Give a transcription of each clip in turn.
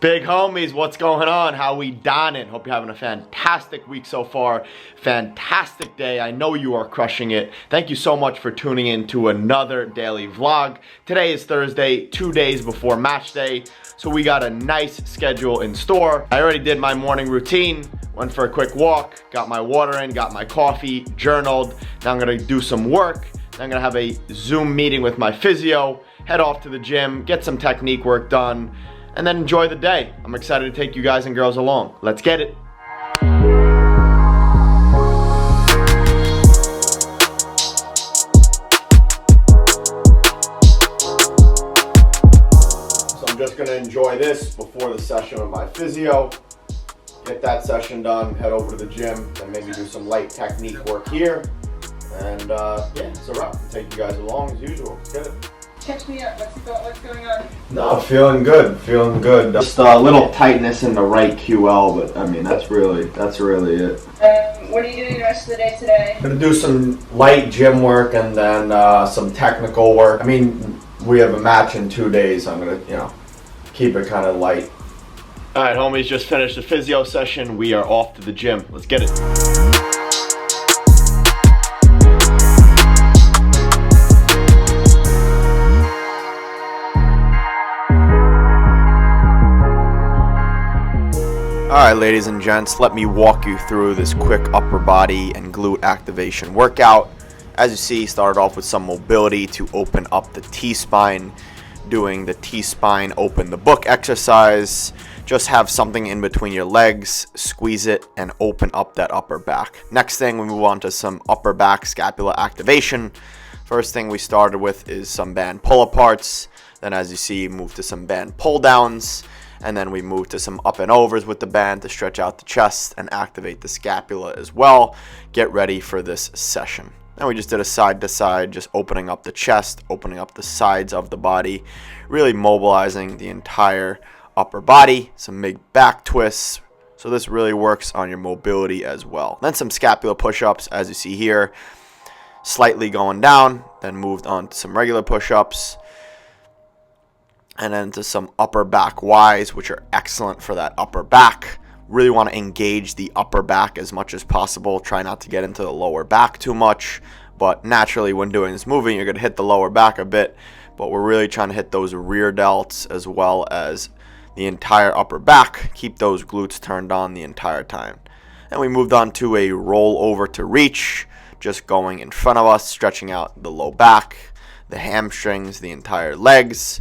Big homies, what's going on? How we donning? Hope you're having a fantastic week so far. Fantastic day. I know you are crushing it. Thank you so much for tuning in to another daily vlog. Today is Thursday, 2 days before match day. So we got a nice schedule in store. I already did my morning routine. Went for a quick walk, got my water in, got my coffee, journaled. Now I'm gonna do some work. Then I'm gonna have a Zoom meeting with my physio, head off to the gym, get some technique work done, and then enjoy the day. I'm excited to take you guys and girls along. Let's get it. So I'm just gonna enjoy this before the session with my physio. Get that session done, head over to the gym, then maybe do some light technique work here. And yeah, it's a wrap. Take you guys along as usual. Let's get it. Catch me up. What's going on? No, feeling good. Feeling good. Just a little tightness in the right QL, but I mean that's really it. What are you doing the rest of the day today? I'm gonna do some light gym work and then some technical work. I mean, we have a match in 2 days. I'm gonna, keep it kind of light. All right, homies, just finished the physio session. We are off to the gym. Let's get it. Alright, ladies and gents, let me walk you through this quick upper body and glute activation workout. As you see, started off with some mobility to open up the T-spine, doing the T-spine open the book exercise. Just have something in between your legs, squeeze it, and open up that upper back. Next thing, we move on to some upper back scapula activation. First thing we started with is some band pull-aparts. Then, as you see, move to some band pull-downs. And then we move to some up and overs with the band to stretch out the chest and activate the scapula as well. Get ready for this session. And we just did a side to side, just opening up the chest, opening up the sides of the body, really mobilizing the entire upper body. Some big back twists. So this really works on your mobility as well. Then some scapula push-ups, as you see here, slightly going down, then moved on to some regular push-ups. And then to some upper back Ys, which are excellent for that upper back. Really want to engage the upper back as much as possible. Try not to get into the lower back too much. But naturally, when doing this movement, you're going to hit the lower back a bit. But we're really trying to hit those rear delts as well as the entire upper back. Keep those glutes turned on the entire time. And we moved on to a roll over to reach. Just going in front of us, stretching out the low back, the hamstrings, the entire legs,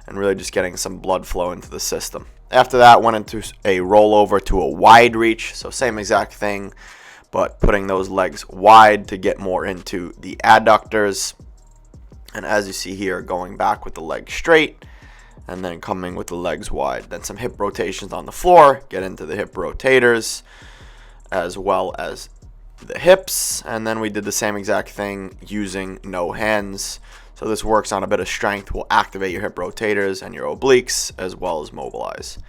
and really just getting some blood flow into the system. After that, went into a rollover to a wide reach. So same exact thing, but putting those legs wide to get more into the adductors. And as you see here, going back with the legs straight and then coming with the legs wide. Then some hip rotations on the floor, get into the hip rotators as well as the hips. And then we did the same exact thing using no hands. So this works on a bit of strength, will activate your hip rotators and your obliques as well as mobilize.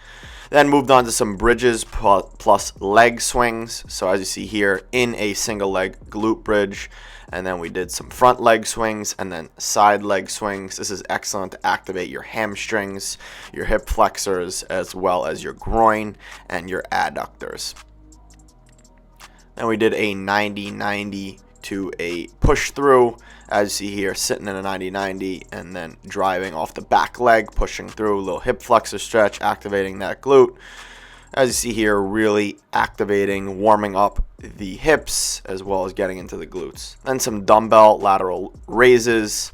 Then moved on to some bridges plus leg swings. So as you see here, in a single leg glute bridge. And then we did some front leg swings and then side leg swings. This is excellent to activate your hamstrings, your hip flexors, as well as your groin and your adductors. Then we did a 90-90 to a push through. As you see here, sitting in a 90-90 and then driving off the back leg, pushing through, a little hip flexor stretch, activating that glute. As you see here, really activating, warming up the hips as well as getting into the glutes. Then some dumbbell lateral raises,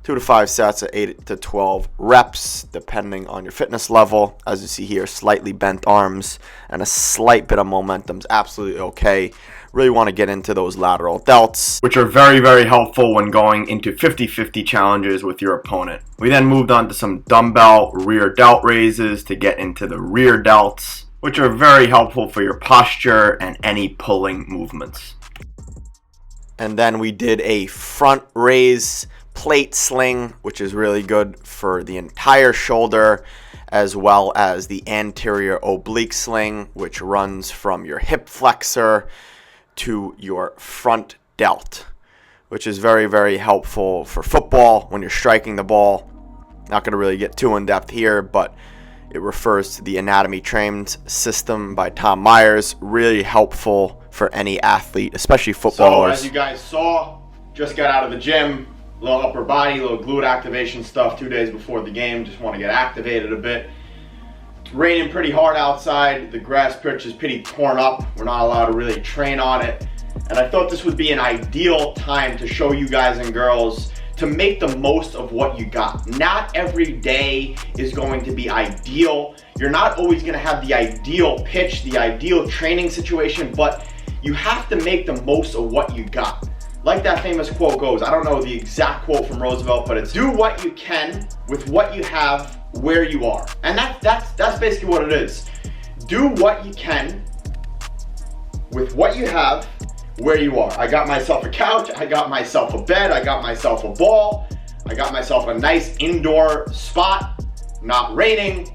2 to 5 sets at 8 to 12 reps, depending on your fitness level. As you see here, slightly bent arms and a slight bit of momentum is absolutely okay. Really want to get into those lateral delts, which are very, very helpful when going into 50-50 challenges with your opponent. We then moved on to some dumbbell rear delt raises to get into the rear delts, which are very helpful for your posture and any pulling movements. And then we did a front raise plate sling, which is really good for the entire shoulder, as well as the anterior oblique sling, which runs from your hip flexor to your front delt, which is very, very helpful for football when you're striking the ball. Not going to really get too in depth here, but It refers to the Anatomy Trained system by Tom Myers. Really helpful for any athlete, especially footballers. So as you guys saw, just got out of the gym. Little upper body, little glute activation stuff 2 days before the game. Just want to get activated a bit. It's raining pretty hard outside. The grass pitch is pretty torn up. We're not allowed to really train on it. And I thought this would be an ideal time to show you guys and girls to make the most of what you got. Not every day is going to be ideal. You're not always going to have the ideal pitch, the ideal training situation, but you have to make the most of what you got. Like that famous quote goes, I don't know the exact quote from Roosevelt, but it's do what you can with what you have where you are. And that's basically what it is. Do what you can with what you have where you are. I got myself a couch, I got myself a bed, I got myself a ball, I got myself a nice indoor spot, not raining.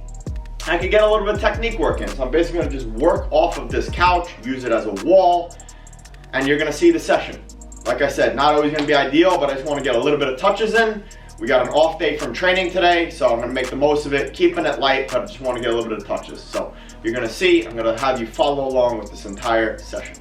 I could get a little bit of technique work in. So I'm basically gonna just work off of this couch, use it as a wall, and you're gonna see the session. Like I said, not always gonna be ideal, but I just wanna get a little bit of touches in. We got an off day from training today, so I'm gonna make the most of it, keeping it light, but I just wanna get a little bit of touches. So you're gonna see, I'm gonna have you follow along with this entire session.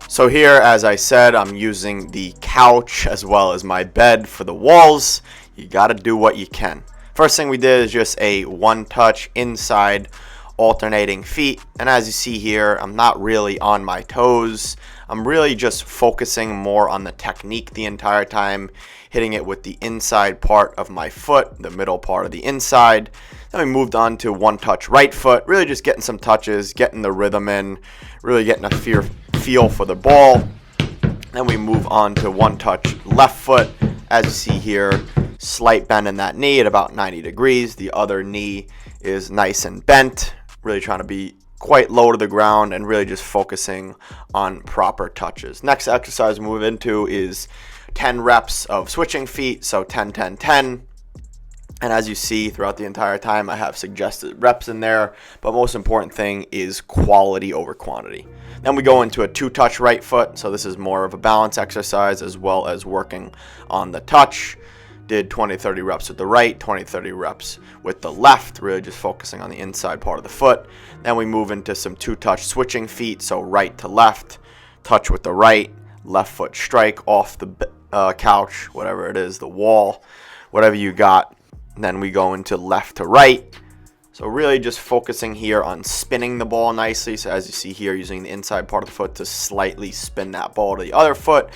So here, as I said, I'm using the couch as well as my bed for the walls. You gotta do what you can. First thing we did is just a one touch inside alternating feet. And as you see here, I'm not really on my toes. I'm really just focusing more on the technique the entire time, hitting it with the inside part of my foot, the middle part of the inside. Then we moved on to one touch right foot, really just getting some touches, getting the rhythm in, really getting a feel for the ball. Then we move on to one touch left foot. As you see here, slight bend in that knee at about 90 degrees. The other knee is nice and bent, really trying to be quite low to the ground and really just focusing on proper touches. Next exercise we move into is 10 reps of switching feet, so 10, 10, 10. And as you see throughout the entire time, I have suggested reps in there, but most important thing is quality over quantity. Then we go into a two touch right foot, so this is more of a balance exercise as well as working on the touch. Did 20-30 reps with the right, 20-30 reps with the left, really just focusing on the inside part of the foot. Then we move into some two-touch switching feet, so right to left, touch with the right, left foot strike off the couch, whatever it is, the wall, whatever you got. Then we go into left to right. So really just focusing here on spinning the ball nicely. So as you see here, using the inside part of the foot to slightly spin that ball to the other foot.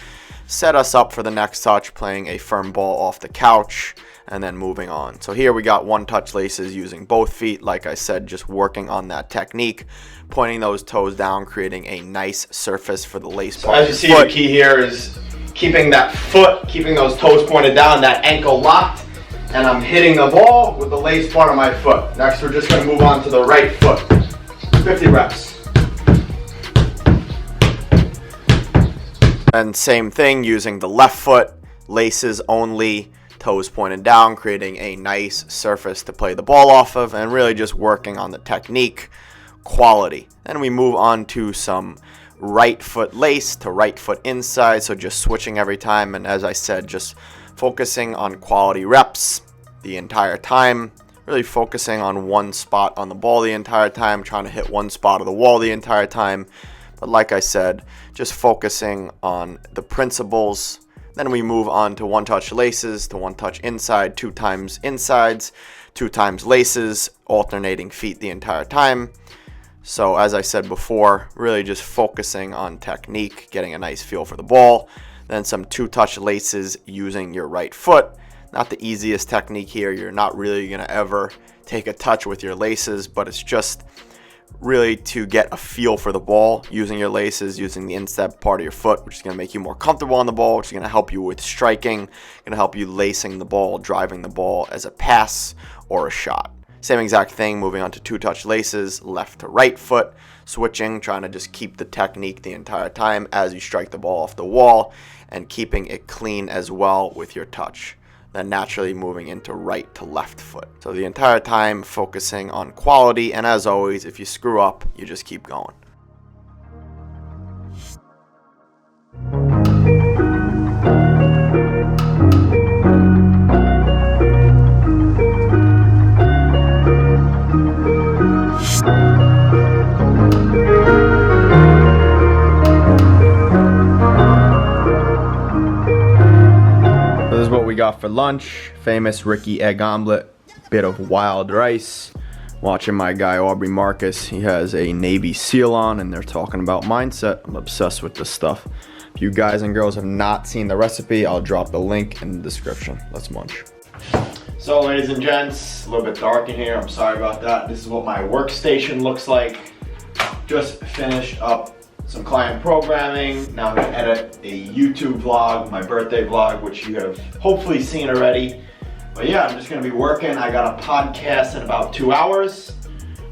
Set us up for the next touch, playing a firm ball off the couch and then moving on. So here we got one touch laces using both feet. Like I said, just working on that technique, pointing those toes down, creating a nice surface for the lace part. As you see, the key here is keeping that foot, keeping those toes pointed down, that ankle locked, and I'm hitting the ball with the lace part of my foot. Next, we're just gonna move on to the right foot. 50 reps. And same thing, using the left foot, laces only, toes pointed down, creating a nice surface to play the ball off of, and really just working on the technique, quality. Then we move on to some right foot lace to right foot inside, so just switching every time, and as I said, just focusing on quality reps the entire time, really focusing on one spot on the ball the entire time, trying to hit one spot of the wall the entire time. But like I said, just focusing on the principles. Then we move on to one touch laces to one touch inside, 2 times insides, 2 times laces, alternating feet the entire time. So as I said before, really just focusing on technique, getting a nice feel for the ball. Then some 2 touch laces using your right foot. Not the easiest technique here. You're not really going to ever take a touch with your laces, but it's just really to get a feel for the ball using your laces, using the instep part of your foot, which is going to make you more comfortable on the ball, which is going to help you with striking, going to help you lacing the ball, driving the ball as a pass or a shot. Same exact thing, moving on to 2 touch laces, left to right foot, switching, trying to just keep the technique the entire time as you strike the ball off the wall and keeping it clean as well with your touch. Then naturally moving into right to left foot. So the entire time focusing on quality, and as always, if you screw up, you just keep going. So this is what we got for lunch. Famous Ricky egg omelet, bit of wild rice. Watching my guy Aubrey Marcus, he has a Navy SEAL on and they're talking about mindset. I'm obsessed with this stuff. If you guys and girls have not seen the recipe, I'll drop the link in the description. Let's munch. So ladies and gents, a little bit dark in here, I'm sorry about that. This is what my workstation looks like. Just finished up some client programming. Now I'm gonna edit a YouTube vlog, my birthday vlog, which you have hopefully seen already. But yeah, I'm just gonna be working. I got a podcast in about 2 hours.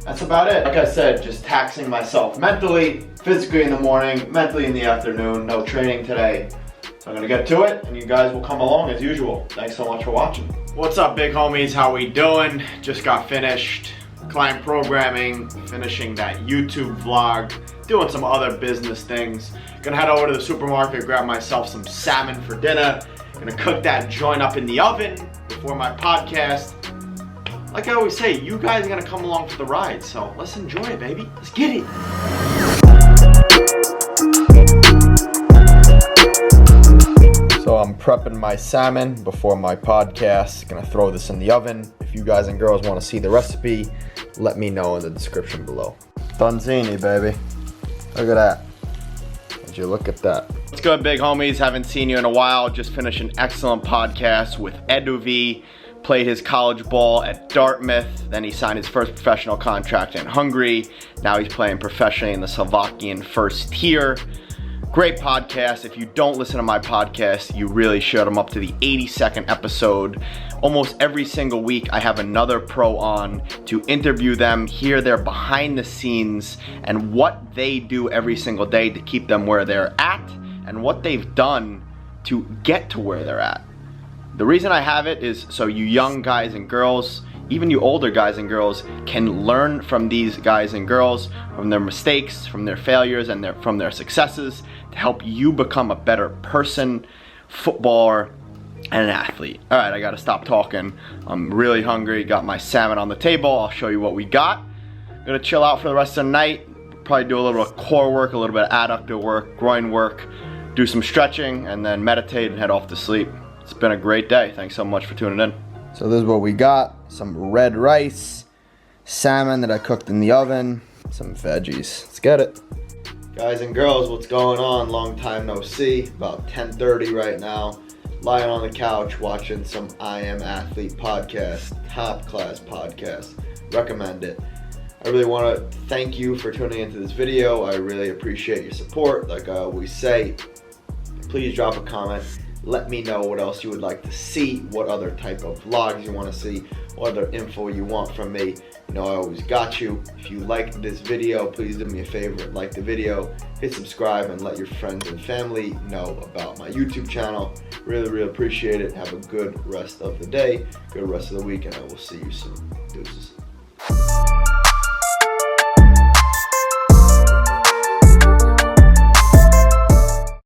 That's about it. Like I said, just taxing myself mentally, physically in the morning, mentally in the afternoon. No training today. So I'm gonna get to it and you guys will come along as usual. Thanks so much for watching. What's up, big homies? How we doing? Just got finished client programming, finishing that YouTube vlog, doing some other business things. Gonna head over to the supermarket, grab myself some salmon for dinner. Gonna cook that joint up in the oven before my podcast. Like I always say, you guys are gonna come along for the ride, so let's enjoy it, baby. Let's get it. So I'm prepping my salmon before my podcast. Gonna throw this in the oven. If you guys and girls wanna see the recipe, let me know in the description below. Donzini, baby. Look at that. Would you look at that? What's good, big homies? Haven't seen you in a while. Just finished an excellent podcast with Edu. Played his college ball at Dartmouth. Then he signed his first professional contract in Hungary. Now he's playing professionally in the Slovakian first tier. Great podcast. If you don't listen to my podcast, you really should. I'm up to the 82nd episode. Almost every single week, I have another pro on to interview them, hear their behind the scenes, and what they do every single day to keep them where they're at, and what they've done to get to where they're at. The reason I have it is so you young guys and girls, even you older guys and girls, can learn from these guys and girls, from their mistakes, from their failures, and from their successes, to help you become a better person, footballer, and an athlete. All right, I gotta stop talking. I'm really hungry, got my salmon on the table. I'll show you what we got. Gonna chill out for the rest of the night, probably do a little bit of core work, a little bit of adductor work, groin work, do some stretching, and then meditate and head off to sleep. It's been a great day. Thanks so much for tuning in. So this is what we got. Some red rice, salmon that I cooked in the oven, some veggies. Let's get it. Guys and girls, what's going on? Long time no see. About 10:30 right now. Lying on the couch watching some I Am Athlete podcast. Top class podcast. Recommend it. I really want to thank you for tuning into this video. I really appreciate your support. Like I always say, please drop a comment. Let me know what else you would like to see, what other type of vlogs you want to see, what other info you want from me. You know I always got you. If you liked this video, please do me a favor, like the video, hit subscribe, and let your friends and family know about my YouTube channel. Really, really appreciate it. Have a good rest of the day, good rest of the week, and I will see you soon. Deuces.